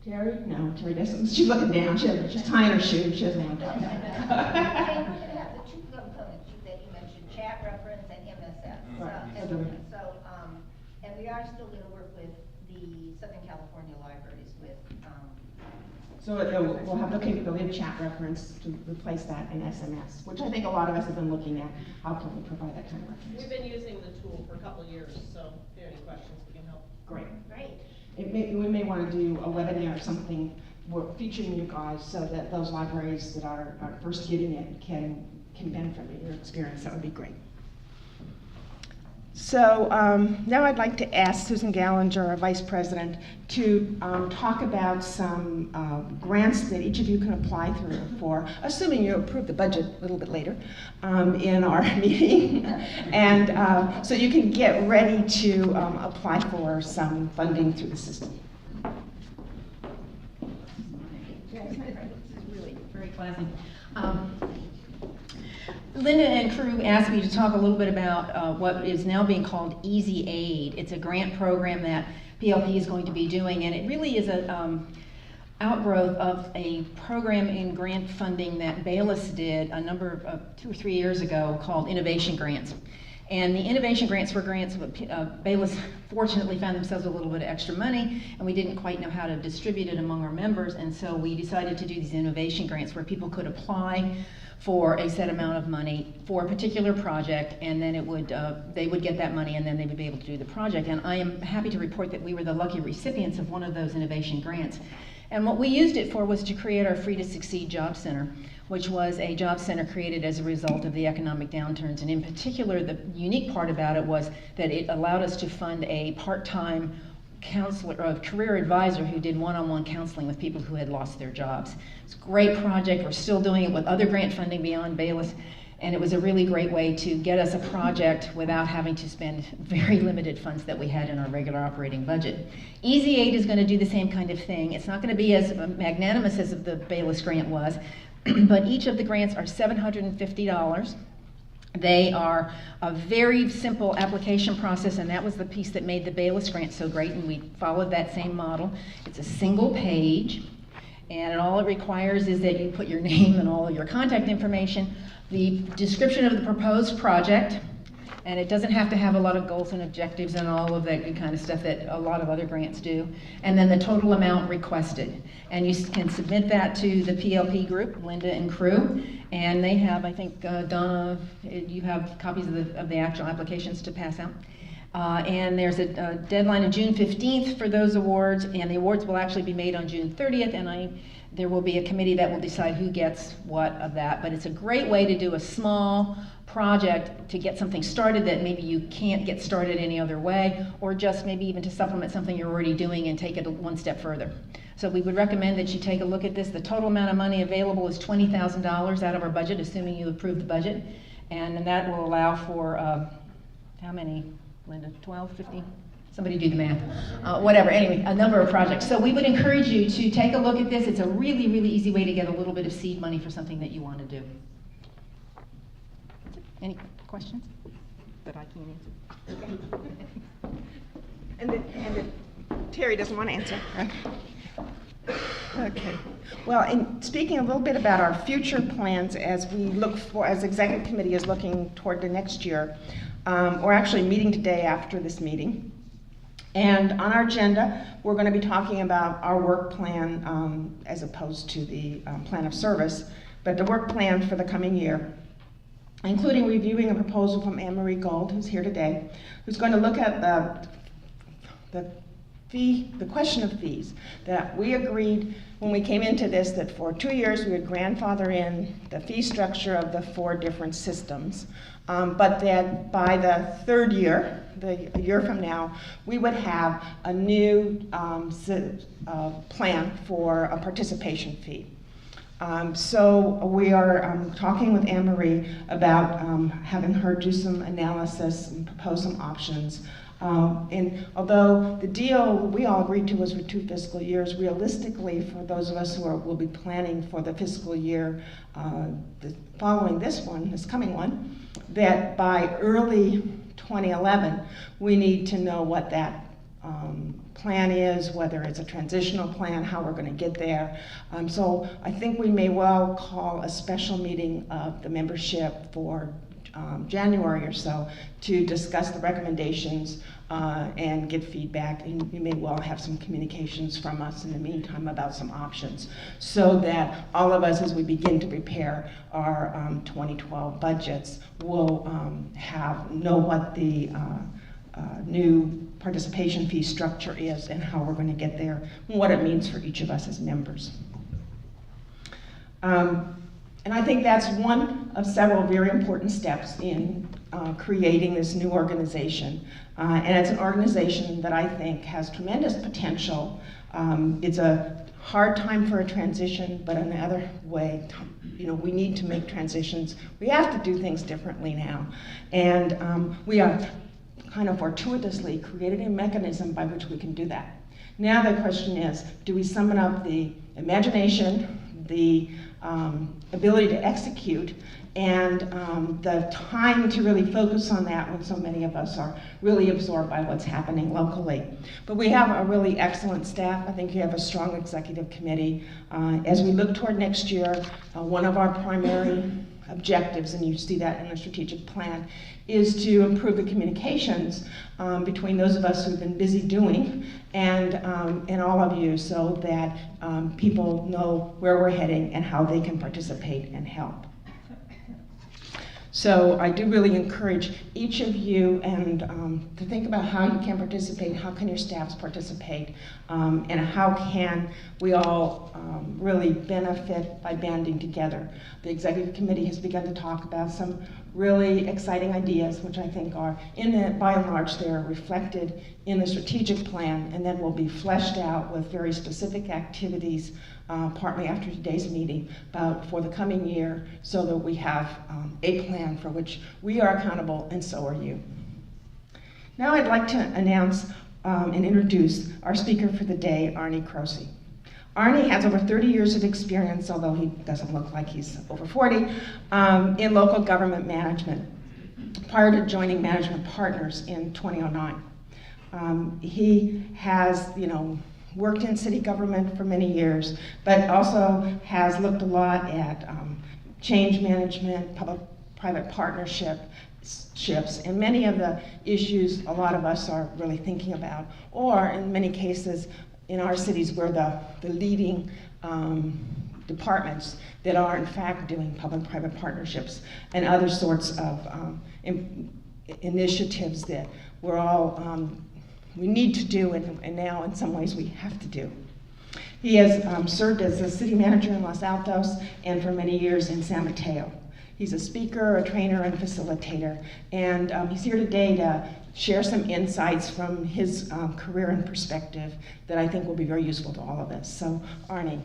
Terry? No, Terry doesn't. She's looking down. She's tying her shoe. She doesn't want to talk about it. And we're going to have the two components that you mentioned, chat reference and MSF. Right. And we are still going to work with the Southern California libraries with. So we'll have the capability of chat reference to replace that in SMS, which I think a lot of us have been looking at. How can we provide that kind of reference? We've been using the tool for a couple of years, so if you have any questions, we can help. Great. Great. We may want to do a webinar or something featuring you guys so that those libraries that are first getting it can benefit from your experience. That would be great. So now I'd like to ask Susan Gallinger, our Vice President, to talk about some grants that each of you can apply for, assuming you approve the budget a little bit later in our meeting. And so you can get ready to apply for some funding through the system. This is really very classy. Linda and crew asked me to talk a little bit about what is now being called Easy Aid. It's a grant program that PLP is going to be doing, and it really is an outgrowth of a program in grant funding that Bayless did a number of 2 or 3 years ago called Innovation Grants. And the innovation grants were grants, Bayless fortunately found themselves a little bit of extra money, and we didn't quite know how to distribute it among our members, and so we decided to do these innovation grants where people could apply for a set amount of money for a particular project, and then they would get that money, and then they would be able to do the project. And I am happy to report that we were the lucky recipients of one of those innovation grants. And what we used it for was to create our Free to Succeed Job Center, which was a job center created as a result of the economic downturns. And in particular, the unique part about it was that it allowed us to fund a part-time counselor, a career advisor who did one-on-one counseling with people who had lost their jobs. It's a great project. We're still doing it with other grant funding beyond Bayless, and it was a really great way to get us a project without having to spend very limited funds that we had in our regular operating budget. Easy Aid is going to do the same kind of thing. It's not going to be as magnanimous as the Bayless grant was, but each of the grants are $750. They are a very simple application process, and that was the piece that made the Bayless grant so great, and we followed that same model. It's a single page, and all it requires is that you put your name and all of your contact information, the description of the proposed project, and it doesn't have to have a lot of goals and objectives and all of that good kind of stuff that a lot of other grants do, and then the total amount requested. And you can submit that to the PLP group, Linda and crew, and they have, I think, Donna, you have copies of the actual applications to pass out. And there's a deadline of June 15th for those awards, and the awards will actually be made on June 30th, and there will be a committee that will decide who gets what of that. But it's a great way to do a small project to get something started that maybe you can't get started any other way, or just maybe even to supplement something you're already doing and take it one step further. So we would recommend that you take a look at this. The total amount of money available is $20,000 out of our budget, assuming you approve the budget, and that will allow for, how many, Linda, 12, 15? Somebody do the math. Whatever, anyway, a number of projects. So we would encourage you to take a look at this. It's a really, really easy way to get a little bit of seed money for something that you want to do. Any questions that I can't answer? And Terry doesn't want to answer, right? Okay. Well, in speaking a little bit about our future plans as we look for, as executive committee is looking toward the next year, we're actually meeting today after this meeting. And on our agenda, we're going to be talking about our work plan as opposed to the plan of service, but the work plan for the coming year, including reviewing a proposal from Anne Marie Gold, who's here today, who's going to look at the question of fees. That we agreed when we came into this that for 2 years we would grandfather in the fee structure of the 4 different systems, but that by the 3rd year, a year from now, we would have a new plan for a participation fee. So we are talking with Anne Marie about having her do some analysis and propose some options. And although the deal we all agreed to was for 2 fiscal years, realistically, for those of us who will be planning for the fiscal year following this coming one, that by early 2011, we need to know what that plan is, whether it's a transitional plan, how we're going to get there. So I think we may well call a special meeting of the membership for January or so to discuss the recommendations and get feedback, and we may well have some communications from us in the meantime about some options, so that all of us, as we begin to prepare our 2012 budgets, will know what the new participation fee structure is and how we're going to get there, and what it means for each of us as members. And I think that's one of several very important steps in creating this new organization. And it's an organization that I think has tremendous potential. It's a hard time for a transition, but in the other way, we need to make transitions. We have to do things differently now. And we are kind of fortuitously created a mechanism by which we can do that. Now the question is, do we summon up the imagination, the ability to execute, and the time to really focus on that when so many of us are really absorbed by what's happening locally. But we have a really excellent staff. I think you have a strong executive committee. As we look toward next year, one of our primary objectives, and you see that in the strategic plan, is to improve the communications between those of us who've been busy doing and all of you, so that people know where we're heading and how they can participate and help. So I do really encourage each of you to think about how you can participate, how can your staffs participate, and how can we all really benefit by banding together. The executive committee has begun to talk about some really exciting ideas, which I think are, by and large, they're reflected in the strategic plan, and then will be fleshed out with very specific activities partly after today's meeting for the coming year, so that we have a plan for which we are accountable and so are you. Now I'd like to announce and introduce our speaker for the day, Arnie Croce. Arnie has over 30 years of experience, although he doesn't look like he's over 40, in local government management, prior to joining Management Partners in 2009. He has, worked in city government for many years, but also has looked a lot at change management, public-private partnerships, and many of the issues a lot of us are really thinking about, or in many cases in our cities we're the leading departments that are in fact doing public-private partnerships and other sorts of initiatives that we're all we need to do, and now in some ways we have to do. He has served as a city manager in Los Altos and for many years in San Mateo. He's a speaker, a trainer, and facilitator, and he's here today to share some insights from his career and perspective that I think will be very useful to all of us. So, Arnie.